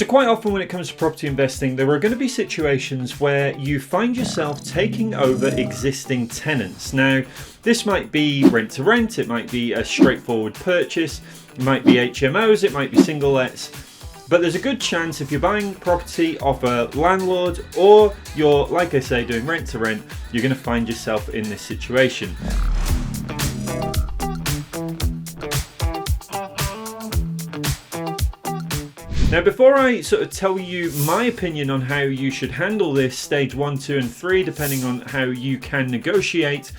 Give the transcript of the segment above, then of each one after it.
So quite often when it comes to property investing, there are going to be situations where you find yourself taking over existing tenants. Now, this might be rent to rent, it might be a straightforward purchase, it might be HMOs, it might be single lets. But there's a good chance if you're buying property off a landlord or you're, like I say, doing rent to rent, you're going to find yourself in this situation. Now, before I sort of tell you my opinion on how you should handle this stage 1, 2, and 3, depending on how you can negotiate,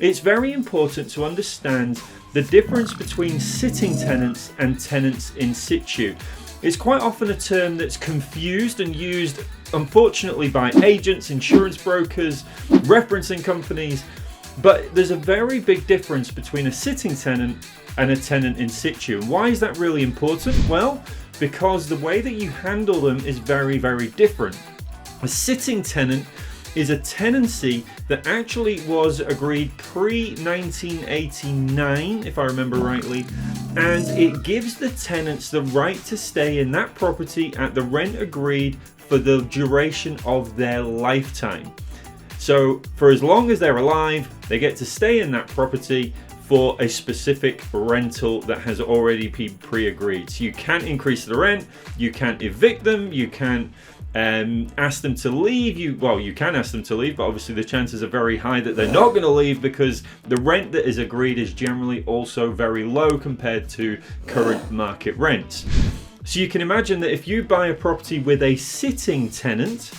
it's very important to understand the difference between sitting tenants and tenants in situ. It's quite often a term that's confused and used, unfortunately, by agents, insurance brokers, referencing companies, but there's a very big difference between a sitting tenant and a tenant in situ. And why is that really important? Well, because the way that you handle them is very, very different. A sitting tenant is a tenancy that actually was agreed pre-1989, if I remember rightly, and it gives the tenants the right to stay in that property at the rent agreed for the duration of their lifetime. So for as long as they're alive, they get to stay in that property for a specific rental that has already been pre-agreed. So you can't increase the rent, you can't evict them, you can't ask them to leave. You can ask them to leave, but obviously the chances are very high that they're not going to leave because the rent that is agreed is generally also very low compared to current market rents. So you can imagine that if you buy a property with a sitting tenant,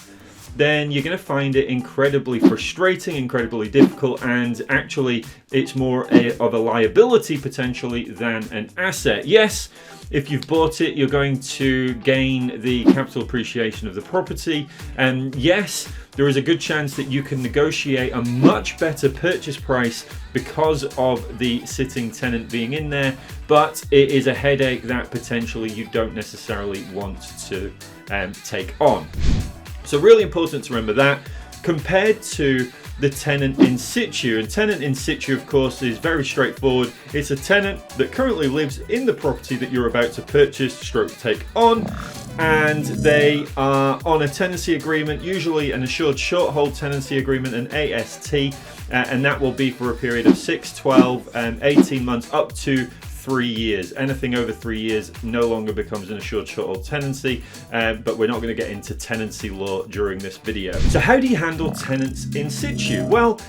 then you're going to find it incredibly frustrating, incredibly difficult, and actually it's more of a liability potentially than an asset. Yes, if you've bought it, you're going to gain the capital appreciation of the property, and yes, there is a good chance that you can negotiate a much better purchase price because of the sitting tenant being in there, but it is a headache that potentially you don't necessarily want to take on. So really important to remember that compared to the tenant in situ. And tenant in situ, of course, is very straightforward. It's a tenant that currently lives in the property that you're about to purchase, stroke take on, and they are on a tenancy agreement, usually an assured short hold tenancy agreement, an AST, and that will be for a period of 6, 12, 18 months up to 3 years. Anything over 3 years no longer becomes an assured short hold tenancy, but we're not going to get into tenancy law during this video. So how do you handle tenants in situ? Well,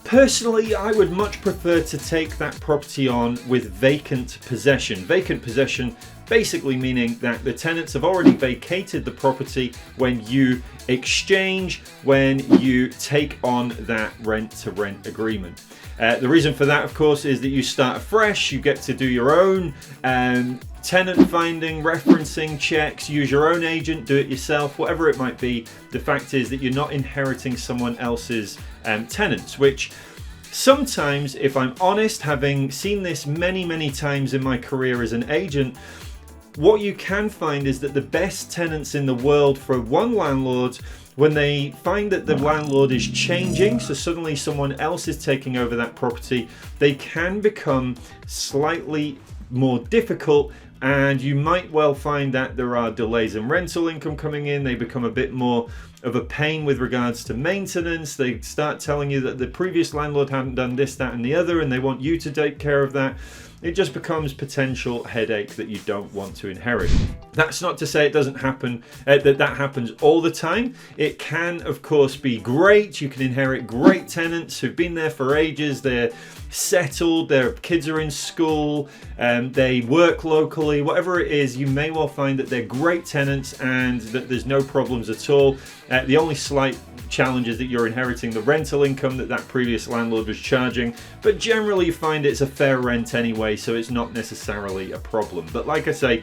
personally, I would much prefer to take that property on with vacant possession. Vacant possession basically meaning that the tenants have already vacated the property when you exchange, when you take on that rent-to-rent agreement. The reason for that, of course, is that you start afresh, you get to do your own tenant finding, referencing checks, use your own agent, do it yourself, whatever it might be. The fact is that you're not inheriting someone else's tenants, which sometimes, if I'm honest, having seen this many, many times in my career as an agent, what you can find is that the best tenants in the world for one landlord, when they find that the landlord is changing, so suddenly someone else is taking over that property, they can become slightly more difficult, and you might well find that there are delays in rental income coming in. They become a bit more of a pain with regards to maintenance. They start telling you that the previous landlord hadn't done this, that, and the other, and they want you to take care of that. It just becomes potential headache that you don't want to inherit. That's not to say it doesn't happen, that happens all the time. It can, of course, be great. You can inherit great tenants who've been there for ages. They're settled, their kids are in school, they work locally, whatever it is, you may well find that they're great tenants and that there's no problems at all. The only slight challenge is that you're inheriting the rental income that previous landlord was charging, but generally you find it's a fair rent anyway, so it's not necessarily a problem. But like I say,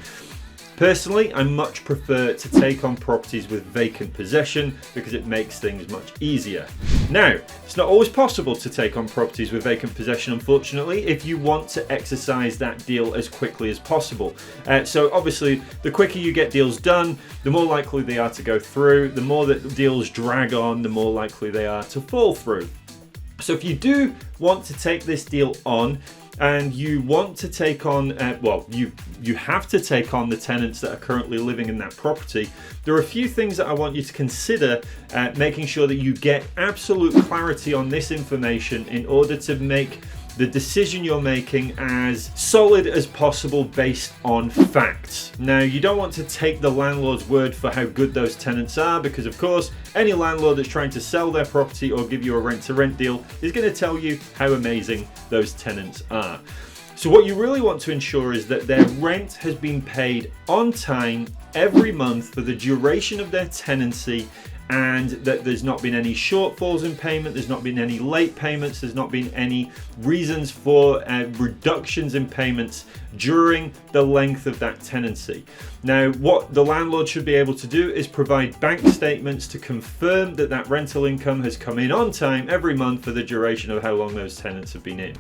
personally, I much prefer to take on properties with vacant possession because it makes things much easier. Now, it's not always possible to take on properties with vacant possession, unfortunately, if you want to exercise that deal as quickly as possible. So obviously, the quicker you get deals done, the more likely they are to go through. The more that deals drag on, the more likely they are to fall through. So if you do want to take this deal on, and you want to take on, you have to take on the tenants that are currently living in that property, there are a few things that I want you to consider, making sure that you get absolute clarity on this information in order to make the decision you're making as solid as possible based on facts. Now, you don't want to take the landlord's word for how good those tenants are, because of course, any landlord that's trying to sell their property or give you a rent-to-rent deal is going to tell you how amazing those tenants are. So what you really want to ensure is that their rent has been paid on time every month for the duration of their tenancy, and that there's not been any shortfalls in payment, there's not been any late payments, there's not been any reasons for reductions in payments during the length of that tenancy. Now, what the landlord should be able to do is provide bank statements to confirm that that rental income has come in on time every month for the duration of how long those tenants have been in.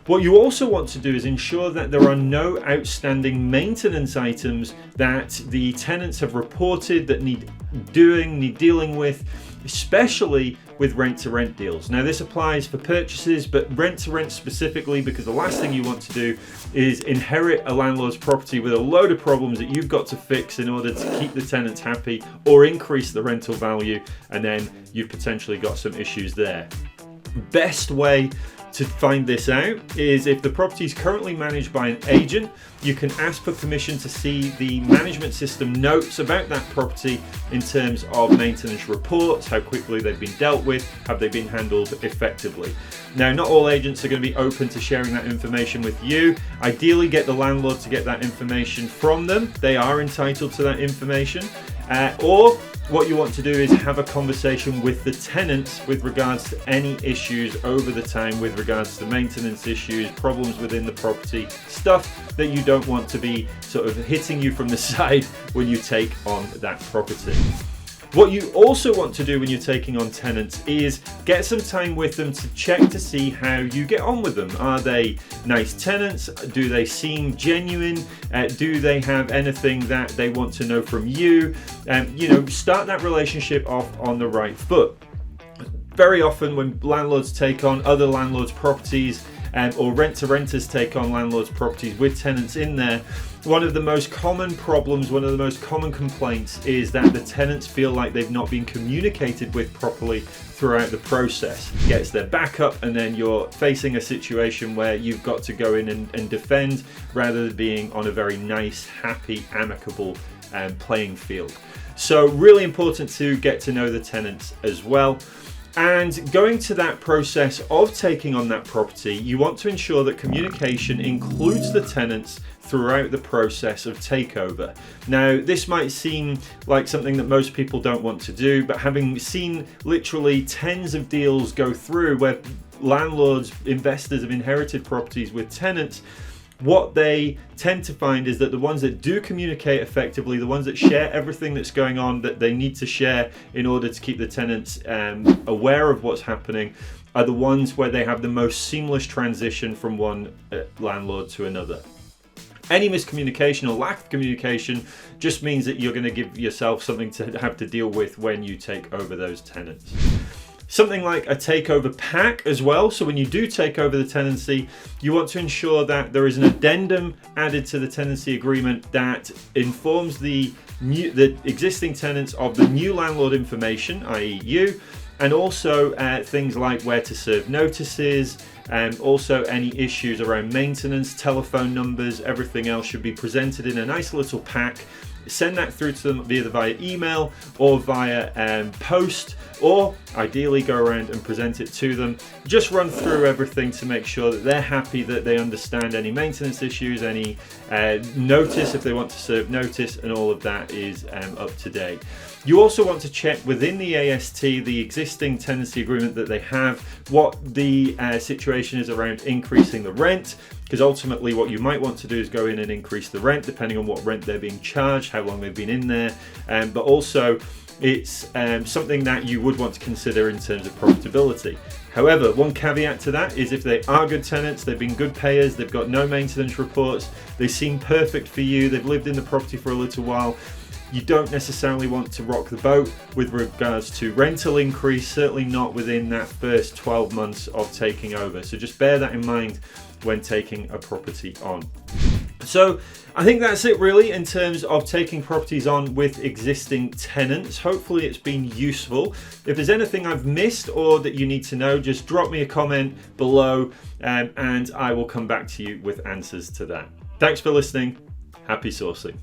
What you also want to do is ensure that there are no outstanding maintenance items that the tenants have reported that need dealing with, especially with rent-to-rent deals. Now, this applies for purchases, but rent-to-rent specifically, because the last thing you want to do is inherit a landlord's property with a load of problems that you've got to fix in order to keep the tenants happy or increase the rental value, and then you've potentially got some issues there. Best way to find this out is if the property is currently managed by an agent, you can ask for permission to see the management system notes about that property in terms of maintenance reports, how quickly they've been dealt with, have they been handled effectively. Now, not all agents are going to be open to sharing that information with you. Ideally, get the landlord to get that information from them. They are entitled to that information. Or what you want to do is have a conversation with the tenants with regards to any issues over the time, with regards to maintenance issues, problems within the property, stuff that you don't want to be sort of hitting you from the side when you take on that property. What you also want to do when you're taking on tenants is get some time with them to check to see how you get on with them. Are they nice tenants? Do they seem genuine? Do they have anything that they want to know from you? Start that relationship off on the right foot. Very often when landlords take on other landlords' properties, or rent-to-renters take on landlords' properties with tenants in there, one of the most common problems, one of the most common complaints is that the tenants feel like they've not been communicated with properly throughout the process. It gets their back up, and then you're facing a situation where you've got to go in and defend rather than being on a very nice, happy, amicable playing field. So really important to get to know the tenants as well. And going to that process of taking on that property, you want to ensure that communication includes the tenants throughout the process of takeover. Now, this might seem like something that most people don't want to do, but having seen literally tens of deals go through where landlords, investors have inherited properties with tenants, what they tend to find is that the ones that do communicate effectively, the ones that share everything that's going on that they need to share in order to keep the tenants aware of what's happening, are the ones where they have the most seamless transition from one landlord to another. Any miscommunication or lack of communication just means that you're going to give yourself something to have to deal with when you take over those tenants. Something like a takeover pack as well. So when you do take over the tenancy, you want to ensure that there is an addendum added to the tenancy agreement that informs the existing tenants of the new landlord information, i.e. you, and also things like where to serve notices, and also any issues around maintenance, telephone numbers, everything else should be presented in a nice little pack. Send that through to them either via email or via post, or ideally go around and present it to them. Just run through everything to make sure that they're happy, that they understand any maintenance issues, any notice if they want to serve notice, and all of that is up to date. You also want to check within the AST, the existing tenancy agreement that they have, what the situation is around increasing the rent, because ultimately what you might want to do is go in and increase the rent depending on what rent they're being charged, how long they've been in there, but also it's something that you would want to consider in terms of profitability. However, one caveat to that is if they are good tenants, they've been good payers, they've got no maintenance reports, they seem perfect for you, they've lived in the property for a little while, you don't necessarily want to rock the boat with regards to rental increase, certainly not within that first 12 months of taking over. So just bear that in mind when taking a property on. So I think that's it really in terms of taking properties on with existing tenants. Hopefully it's been useful. If there's anything I've missed or that you need to know, just drop me a comment below and I will come back to you with answers to that. Thanks for listening. Happy sourcing.